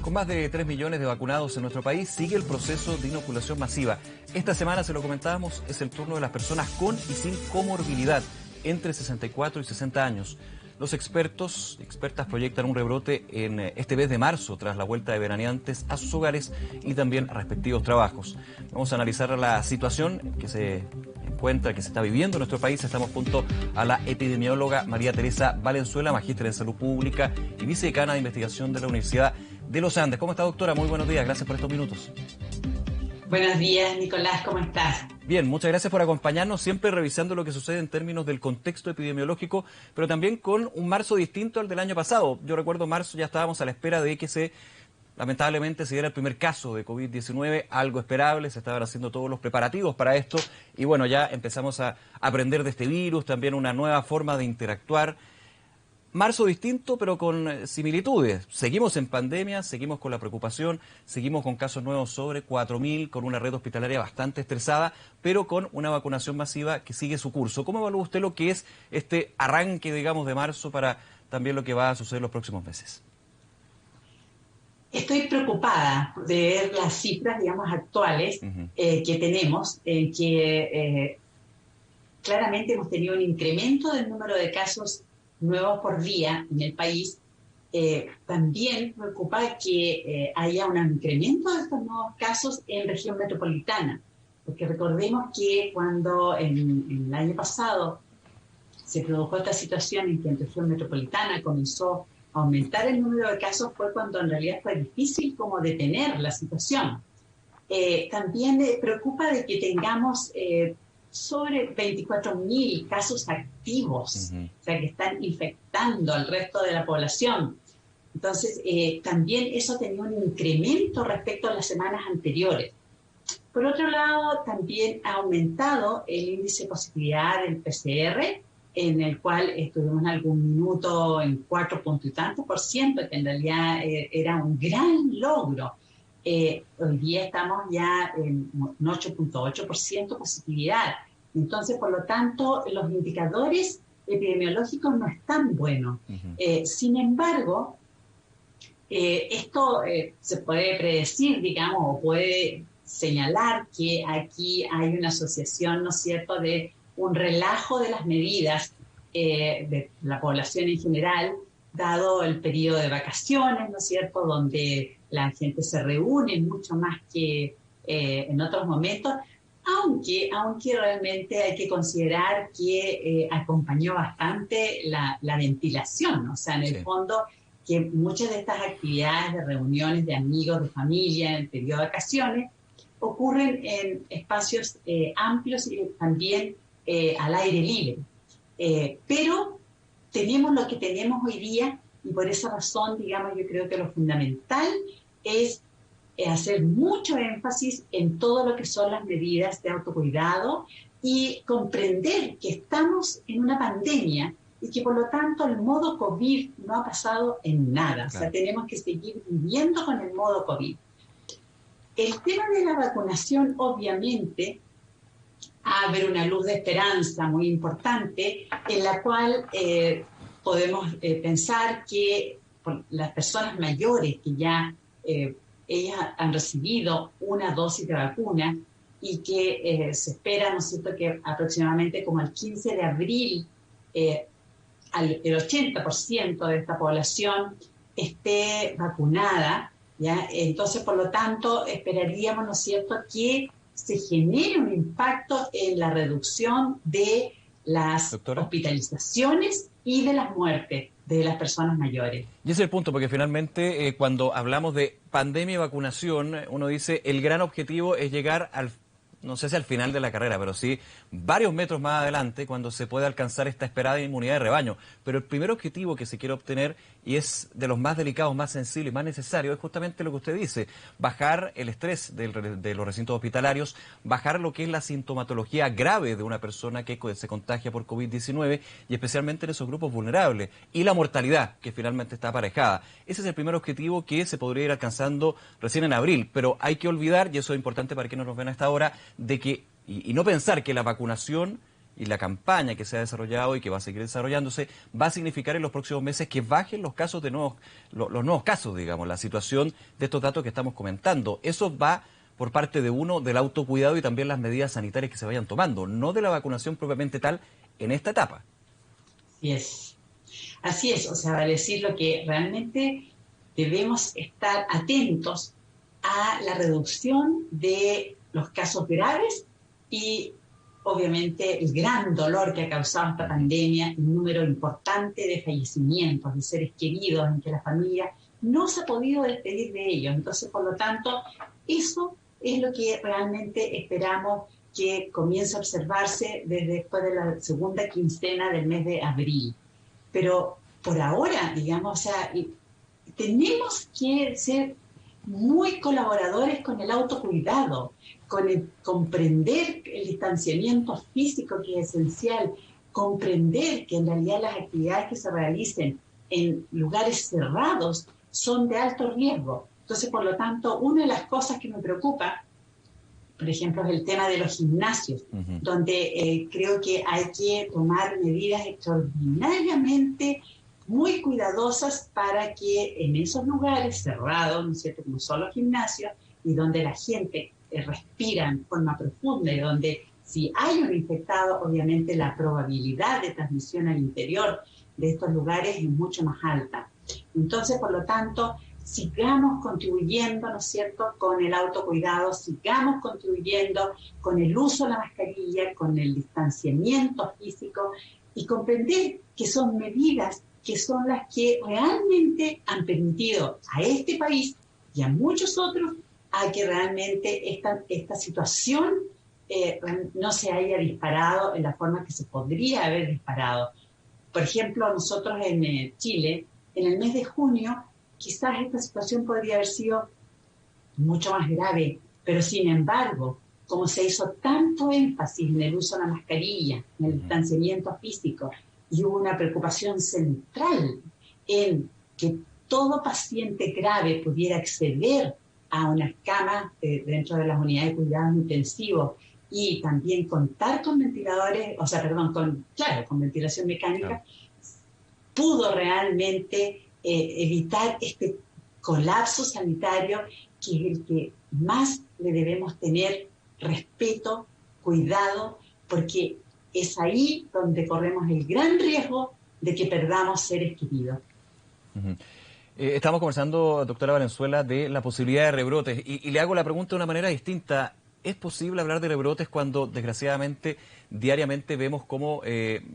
Con más de 3 millones de vacunados en nuestro país, sigue el proceso de inoculación masiva. Esta semana, se lo comentábamos, es el turno de las personas con y sin comorbilidad, entre 64 y 60 años. Los expertos y expertas proyectan un rebrote en este mes de marzo, tras la vuelta de veraneantes a sus hogares y también a respectivos trabajos. Vamos a analizar la situación que se encuentra, que se está viviendo en nuestro país. Estamos junto a la epidemióloga María Teresa Valenzuela, magíster en salud pública y vicedecana de investigación de la Universidad de los Andes. ¿Cómo está, doctora? Muy buenos días, gracias por estos minutos. Buenos días, Nicolás, ¿cómo estás? Bien, muchas gracias por acompañarnos, siempre revisando lo que sucede en términos del contexto epidemiológico, pero también con un marzo distinto al del año pasado. Yo recuerdo marzo, ya estábamos a la espera de que lamentablemente se diera el primer caso de COVID-19, algo esperable, se estaban haciendo todos los preparativos para esto, y bueno, ya empezamos a aprender de este virus, también una nueva forma de interactuar. Marzo distinto, pero con similitudes. Seguimos en pandemia, seguimos con la preocupación, seguimos con casos nuevos sobre 4.000, con una red hospitalaria bastante estresada, pero con una vacunación masiva que sigue su curso. ¿Cómo evalúa usted lo que es este arranque, digamos, de marzo para también lo que va a suceder los próximos meses? Estoy preocupada de ver las cifras, digamos, actuales que tenemos, en que claramente hemos tenido un incremento del número de casos nuevos por día en el país. También preocupa que haya un incremento de estos nuevos casos en región metropolitana, porque recordemos que cuando en el año pasado se produjo esta situación en que en región metropolitana comenzó a aumentar el número de casos, fue cuando en realidad fue difícil como detener la situación. También preocupa de que tengamos sobre 24.000 casos activos, o sea, que están infectando al resto de la población. Entonces, también eso tenía un incremento respecto a las semanas anteriores. Por otro lado, también ha aumentado el índice de positividad del PCR, en el cual estuvimos en algún minuto en 4 punto y tanto %, que en realidad era un gran logro. Hoy día estamos ya en un 8.8% positividad. Entonces, por lo tanto, los indicadores epidemiológicos no están buenos. Sin embargo, esto se puede predecir, digamos, o puede señalar que aquí hay una asociación, ¿no es cierto?, de un relajo de las medidas de la población en general, dado el periodo de vacaciones, ¿no es cierto?, donde la gente se reúne mucho más que en otros momentos, aunque realmente hay que considerar que acompañó bastante la ventilación, ¿no? O sea, en el fondo, que muchas de estas actividades de reuniones de amigos, de familia, en el periodo de vacaciones, ocurren en espacios amplios y también al aire libre. Pero tenemos lo que tenemos hoy día y por esa razón, digamos, yo creo que lo fundamental es hacer mucho énfasis en todo lo que son las medidas de autocuidado y comprender que estamos en una pandemia y que por lo tanto el modo COVID no ha pasado en nada. Claro. O sea, tenemos que seguir viviendo con el modo COVID. El tema de la vacunación, obviamente, abre una luz de esperanza muy importante en la cual podemos pensar que las personas mayores que ya ellas han recibido una dosis de vacuna y que se espera, ¿no es cierto?, que aproximadamente como el 15 de abril el 80% de esta población esté vacunada, ¿ya? Entonces, por lo tanto, esperaríamos, ¿no es cierto?, que se genere un impacto en la reducción de las hospitalizaciones y de las muertes de las personas mayores. Y ese es el punto, porque finalmente cuando hablamos de pandemia y vacunación, uno dice el gran objetivo es llegar al, no sé si al final de la carrera, pero sí varios metros más adelante cuando se pueda alcanzar esta esperada inmunidad de rebaño. Pero el primer objetivo que se quiere obtener, y es de los más delicados, más sensibles, más necesarios, es justamente lo que usted dice: bajar el estrés de los recintos hospitalarios, bajar lo que es la sintomatología grave de una persona que se contagia por COVID-19 y especialmente en esos grupos vulnerables, y la mortalidad que finalmente está aparejada. Ese es el primer objetivo que se podría ir alcanzando recién en abril, pero hay que olvidar, y eso es importante para quienes nos ven a esta hora, de que, y no pensar que la vacunación y la campaña que se ha desarrollado y que va a seguir desarrollándose va a significar en los próximos meses que bajen los casos de nuevos, los nuevos casos, digamos, la situación de estos datos que estamos comentando. Eso va por parte de uno del autocuidado y también las medidas sanitarias que se vayan tomando, no de la vacunación propiamente tal en esta etapa. Así es. Así es, o sea, vale decir lo que realmente debemos estar atentos a la reducción de los casos graves y obviamente el gran dolor que ha causado esta pandemia, un número importante de fallecimientos de seres queridos en que la familia no se ha podido despedir de ellos. Entonces, por lo tanto, eso es lo que realmente esperamos que comience a observarse desde después de la segunda quincena del mes de abril. Pero por ahora, digamos, o sea, tenemos que ser muy colaboradores con el autocuidado, con el comprender el distanciamiento físico que es esencial, comprender que en realidad las actividades que se realicen en lugares cerrados son de alto riesgo. Entonces, por lo tanto, una de las cosas que me preocupa, por ejemplo, es el tema de los gimnasios, donde creo que hay que tomar medidas extraordinariamente muy cuidadosas para que en esos lugares cerrados, ¿no es cierto?, como son los gimnasios, y donde la gente respira en forma profunda y donde si hay un infectado, obviamente la probabilidad de transmisión al interior de estos lugares es mucho más alta. Entonces, por lo tanto, sigamos contribuyendo, ¿no es cierto?, con el autocuidado, sigamos contribuyendo con el uso de la mascarilla, con el distanciamiento físico y comprender que son medidas que son las que realmente han permitido a este país y a muchos otros a que realmente esta situación no se haya disparado en la forma que se podría haber disparado. Por ejemplo, nosotros en Chile, en el mes de junio, quizás esta situación podría haber sido mucho más grave, pero sin embargo, como se hizo tanto énfasis en el uso de la mascarilla, en el distanciamiento físico, y hubo una preocupación central en que todo paciente grave pudiera acceder a unas camas dentro de las unidades de cuidados intensivos y también contar con ventiladores, o sea, perdón, con ventilación mecánica, pudo realmente evitar este colapso sanitario que es el que más le debemos tener respeto, cuidado, porque es ahí donde corremos el gran riesgo de que perdamos seres queridos. Estamos conversando, doctora Valenzuela, de la posibilidad de rebrotes y le hago la pregunta de una manera distinta. ¿Es posible hablar de rebrotes cuando, desgraciadamente, diariamente vemos cómo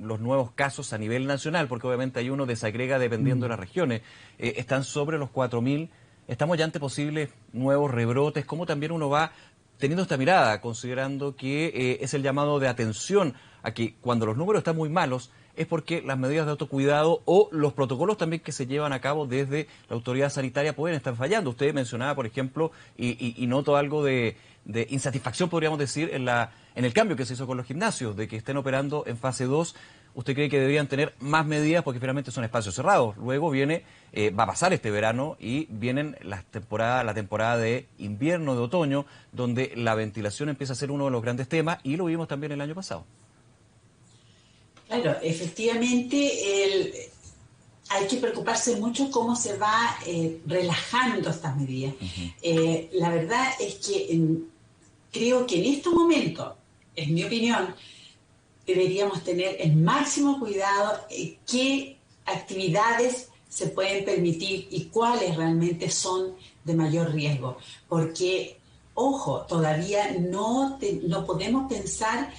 los nuevos casos a nivel nacional, porque obviamente hay uno desagrega dependiendo de las regiones, están sobre los 4.000? ¿Estamos ya ante posibles nuevos rebrotes? ¿Cómo también uno va teniendo esta mirada, considerando que es el llamado de atención a que cuando los números están muy malos es porque las medidas de autocuidado o los protocolos también que se llevan a cabo desde la autoridad sanitaria pueden estar fallando? Usted mencionaba, por ejemplo, y noto algo de insatisfacción, podríamos decir, en el cambio que se hizo con los gimnasios, de que estén operando en fase 2. ¿Usted cree que deberían tener más medidas porque finalmente son espacios cerrados? Luego va a pasar este verano y vienen la temporada de invierno, de otoño, donde la ventilación empieza a ser uno de los grandes temas y lo vimos también el año pasado. Claro, efectivamente hay que preocuparse mucho cómo se va relajando estas medidas. La verdad es que creo que en estos momentos, en mi opinión, deberíamos tener el máximo cuidado en qué actividades se pueden permitir y cuáles realmente son de mayor riesgo. Porque, ojo, todavía no podemos pensar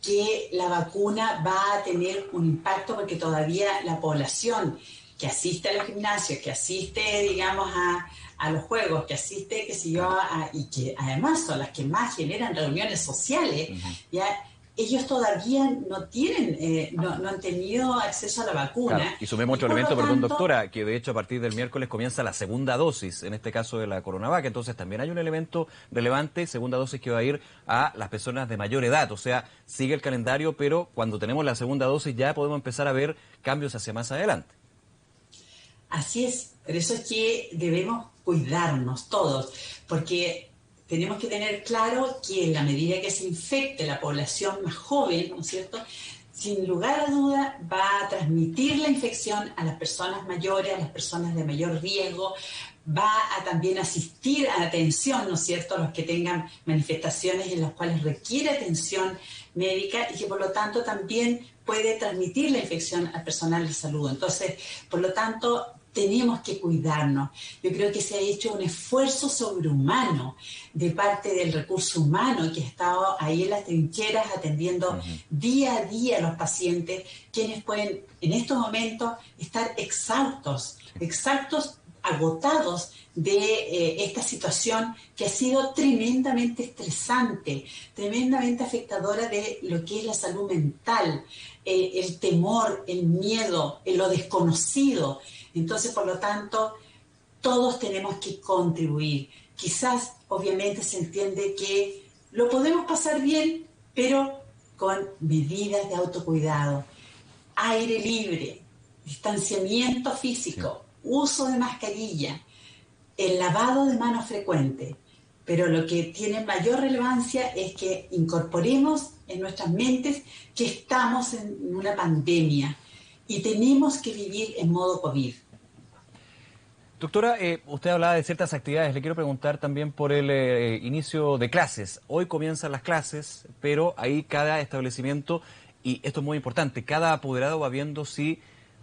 que la vacuna va a tener un impacto porque todavía la población que asiste a los gimnasios, que asiste, digamos, a los juegos, que asiste, qué sé yo, y que además son las que más generan reuniones sociales, ¿ya? Ellos todavía no tienen, no han tenido acceso a la vacuna. Claro. Y sumemos otro elemento, perdón, doctora, que de hecho a partir del miércoles comienza la segunda dosis, en este caso de la CoronaVac. Entonces también hay un elemento relevante, segunda dosis que va a ir a las personas de mayor edad. O sea, sigue el calendario, pero cuando tenemos la segunda dosis ya podemos empezar a ver cambios hacia más adelante. Así es, por eso es que debemos cuidarnos todos, porque tenemos que tener claro que en la medida que se infecte la población más joven, ¿no es cierto?, sin lugar a duda va a transmitir la infección a las personas mayores, a las personas de mayor riesgo, va a también asistir a atención, ¿no es cierto?, a los que tengan manifestaciones en las cuales requiere atención médica y que por lo tanto también puede transmitir la infección al personal de salud. Entonces, por lo tanto, tenemos que cuidarnos. Yo creo que se ha hecho un esfuerzo sobrehumano de parte del recurso humano que ha estado ahí en las trincheras atendiendo día a día a los pacientes, quienes pueden en estos momentos estar exhaustos, agotados de esta situación que ha sido tremendamente estresante, tremendamente afectadora de lo que es la salud mental, el temor, el miedo, lo desconocido. Entonces, por lo tanto, todos tenemos que contribuir. Quizás, obviamente, se entiende que lo podemos pasar bien, pero con medidas de autocuidado, aire libre, distanciamiento físico, uso de mascarilla, el lavado de manos frecuente. Pero lo que tiene mayor relevancia es que incorporemos en nuestras mentes que estamos en una pandemia y tenemos que vivir en modo COVID. Doctora, usted hablaba de ciertas actividades. Le quiero preguntar también por el inicio de clases. Hoy comienzan las clases, pero ahí cada establecimiento, y esto es muy importante, cada apoderado va viendo si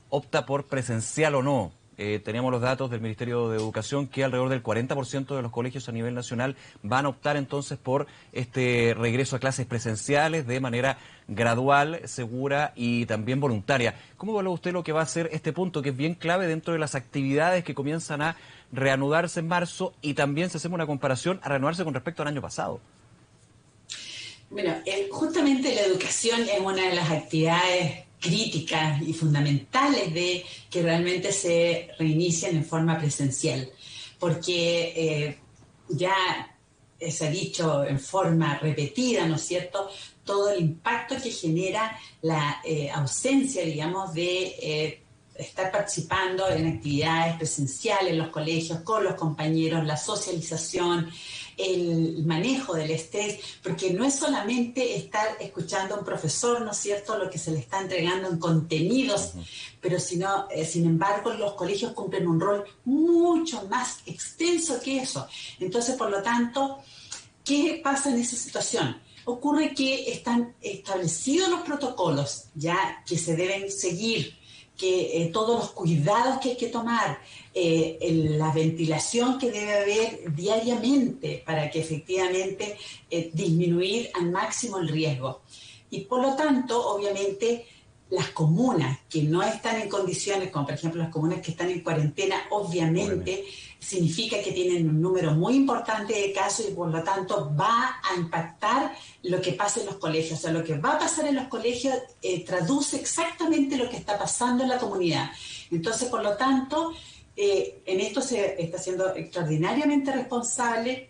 opta por presencial o no. Teníamos los datos del Ministerio de Educación que alrededor del 40% de los colegios a nivel nacional van a optar entonces por este regreso a clases presenciales de manera gradual, segura y también voluntaria. ¿Cómo evalúa usted lo que va a ser este punto, que es bien clave dentro de las actividades que comienzan a reanudarse en marzo y también, si hacemos una comparación, a reanudarse con respecto al año pasado? Bueno, justamente la educación es una de las actividades críticas y fundamentales de que realmente se reinicien en forma presencial, porque ya se ha dicho en forma repetida, ¿no es cierto?, todo el impacto que genera la ausencia, digamos, de estar participando en actividades presenciales en los colegios, con los compañeros, la socialización, el manejo del estrés, porque no es solamente estar escuchando a un profesor, ¿no es cierto?, lo que se le está entregando en contenidos, pero sino, sin embargo, los colegios cumplen un rol mucho más extenso que eso. Entonces, por lo tanto, ¿qué pasa en esa situación? Ocurre que están establecidos los protocolos ya que se deben seguir, que todos los cuidados que hay que tomar, la ventilación que debe haber diariamente para que efectivamente disminuir al máximo el riesgo. Y por lo tanto, obviamente, las comunas que no están en condiciones, como por ejemplo las comunas que están en cuarentena, obviamente significa que tienen un número muy importante de casos y por lo tanto va a impactar lo que pasa en los colegios. O sea, lo que va a pasar en los colegios traduce exactamente lo que está pasando en la comunidad. Entonces, por lo tanto, en esto se está siendo extraordinariamente responsable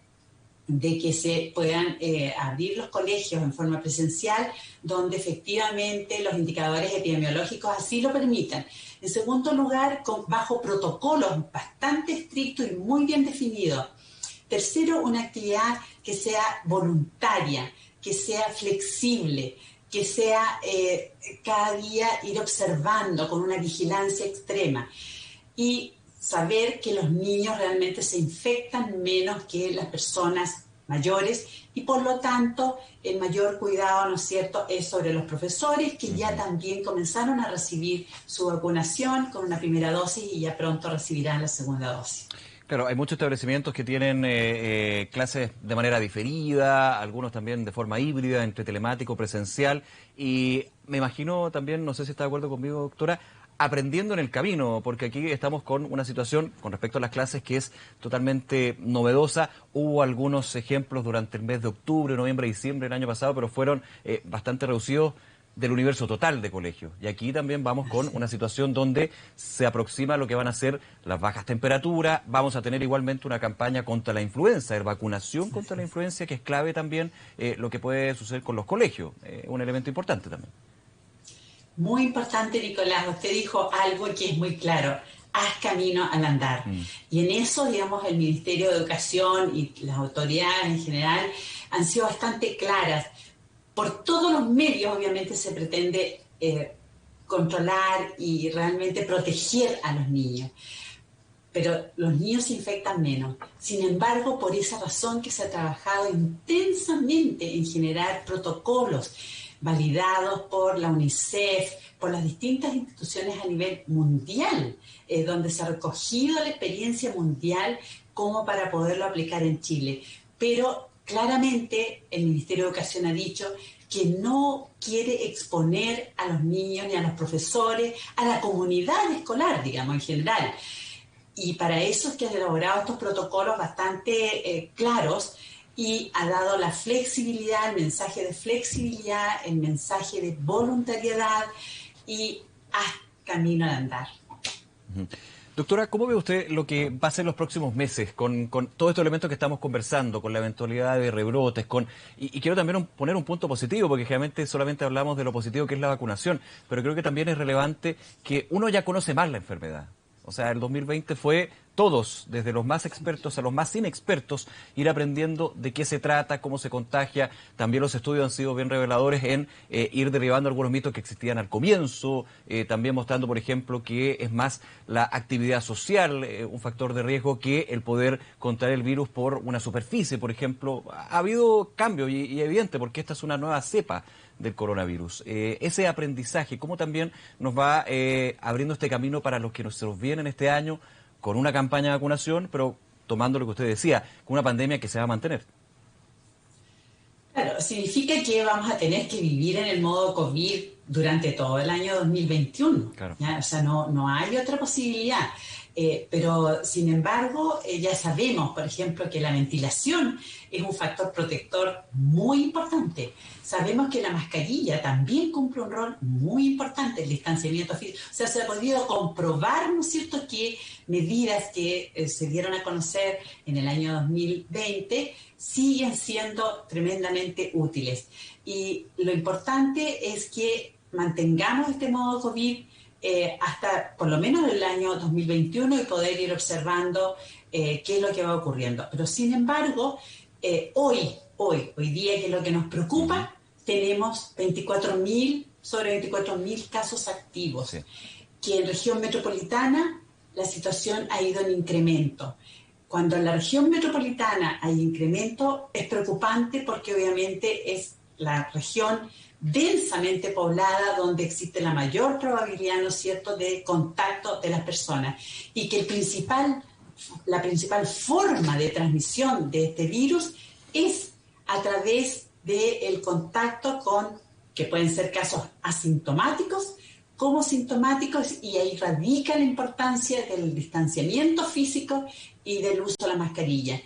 de que se puedan abrir los colegios en forma presencial, donde efectivamente los indicadores epidemiológicos así lo permitan. En segundo lugar, bajo protocolos bastante estrictos y muy bien definidos. Tercero, una actividad que sea voluntaria, que sea flexible, que sea cada día ir observando con una vigilancia extrema. Y saber que los niños realmente se infectan menos que las personas mayores y por lo tanto el mayor cuidado, ¿no es cierto?, es sobre los profesores que ya también comenzaron a recibir su vacunación con una primera dosis y ya pronto recibirán la segunda dosis. Claro, hay muchos establecimientos que tienen clases de manera diferida, algunos también de forma híbrida, entre telemático, presencial, y me imagino también, no sé si está de acuerdo conmigo, doctora, aprendiendo en el camino, porque aquí estamos con una situación con respecto a las clases que es totalmente novedosa. Hubo algunos ejemplos durante el mes de octubre, noviembre, diciembre del año pasado, pero fueron bastante reducidos del universo total de colegios. Y aquí también vamos con una situación donde se aproxima lo que van a ser las bajas temperaturas. Vamos a tener igualmente una campaña contra la influenza, de vacunación contra la influenza, que es clave también lo que puede suceder con los colegios. Un elemento importante también. Muy importante, Nicolás. Usted dijo algo que es muy claro. haz camino al andar. Y en eso, digamos, el Ministerio de Educación y las autoridades en general han sido bastante claras. Por todos los medios, obviamente, se pretende controlar y realmente proteger a los niños. Pero los niños se infectan menos. Sin embargo, por esa razón que se ha trabajado intensamente en generar protocolos validados por la UNICEF, por las distintas instituciones a nivel mundial, donde se ha recogido la experiencia mundial como para poderlo aplicar en Chile. Pero claramente el Ministerio de Educación ha dicho que no quiere exponer a los niños ni a los profesores, a la comunidad escolar, digamos, en general. Y para eso es que ha elaborado estos protocolos bastante claros y ha dado la flexibilidad, el mensaje de flexibilidad, el mensaje de voluntariedad y haz camino al andar. Doctora, ¿cómo ve usted lo que va a ser los próximos meses con todos estos elementos que estamos conversando, con la eventualidad de rebrotes, y quiero también poner un punto positivo, porque generalmente solamente hablamos de lo positivo que es la vacunación, pero creo que también es relevante que uno ya conoce más la enfermedad. O sea, el 2020 fue todos, desde los más expertos a los más inexpertos, ir aprendiendo de qué se trata, cómo se contagia. También los estudios han sido bien reveladores en ir derribando algunos mitos que existían al comienzo, también mostrando, por ejemplo, que es más la actividad social un factor de riesgo que el poder contraer el virus por una superficie, por ejemplo. Ha habido cambio y evidente, porque esta es una nueva cepa del coronavirus. Ese aprendizaje, cómo también nos va abriendo este camino para los que nos vienen este año con una campaña de vacunación, pero tomando lo que usted decía, con una pandemia que se va a mantener. Claro, significa que vamos a tener que vivir en el modo COVID durante todo el año 2021. Claro. ¿Ya? O sea, no hay otra posibilidad. Pero, sin embargo, ya sabemos, por ejemplo, que la ventilación es un factor protector muy importante. Sabemos que la mascarilla también cumple un rol muy importante, el distanciamiento físico. O sea, se ha podido comprobar, ¿no es cierto?, que medidas que se dieron a conocer en el año 2020 siguen siendo tremendamente útiles. Y lo importante es que mantengamos este modo COVID hasta por lo menos el año 2021 y poder ir observando qué es lo que va ocurriendo. Pero sin embargo, hoy día, que es lo que nos preocupa, tenemos sobre 24.000 casos activos, sí, que en región metropolitana la situación ha ido en incremento. Cuando en la región metropolitana hay incremento es preocupante porque obviamente es la región densamente poblada, donde existe la mayor probabilidad, ¿no es cierto?, de contacto de las personas, y que la principal forma de transmisión de este virus es a través del contacto con, que pueden ser casos asintomáticos como sintomáticos, y ahí radica la importancia del distanciamiento físico y del uso de la mascarilla,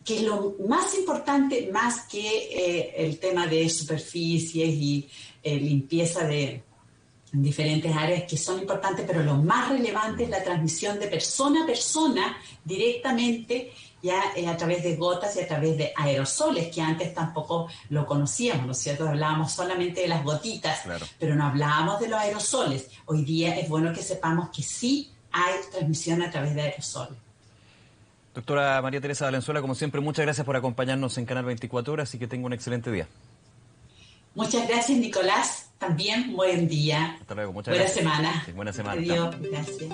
que es lo más importante, más que el tema de superficies y limpieza de diferentes áreas que son importantes, pero lo más relevante es la transmisión de persona a persona directamente, ya a través de gotas y a través de aerosoles, que antes tampoco lo conocíamos, ¿no es cierto? Hablábamos solamente de las gotitas, claro, pero no hablábamos de los aerosoles. Hoy día es bueno que sepamos que sí hay transmisión a través de aerosoles. Doctora María Teresa Valenzuela, como siempre, muchas gracias por acompañarnos en Canal 24 Horas y que tenga un excelente día. Muchas gracias, Nicolás. También buen día. Hasta luego. Muchas buena gracias. Semana. Sí, buena semana. Adiós. Gracias.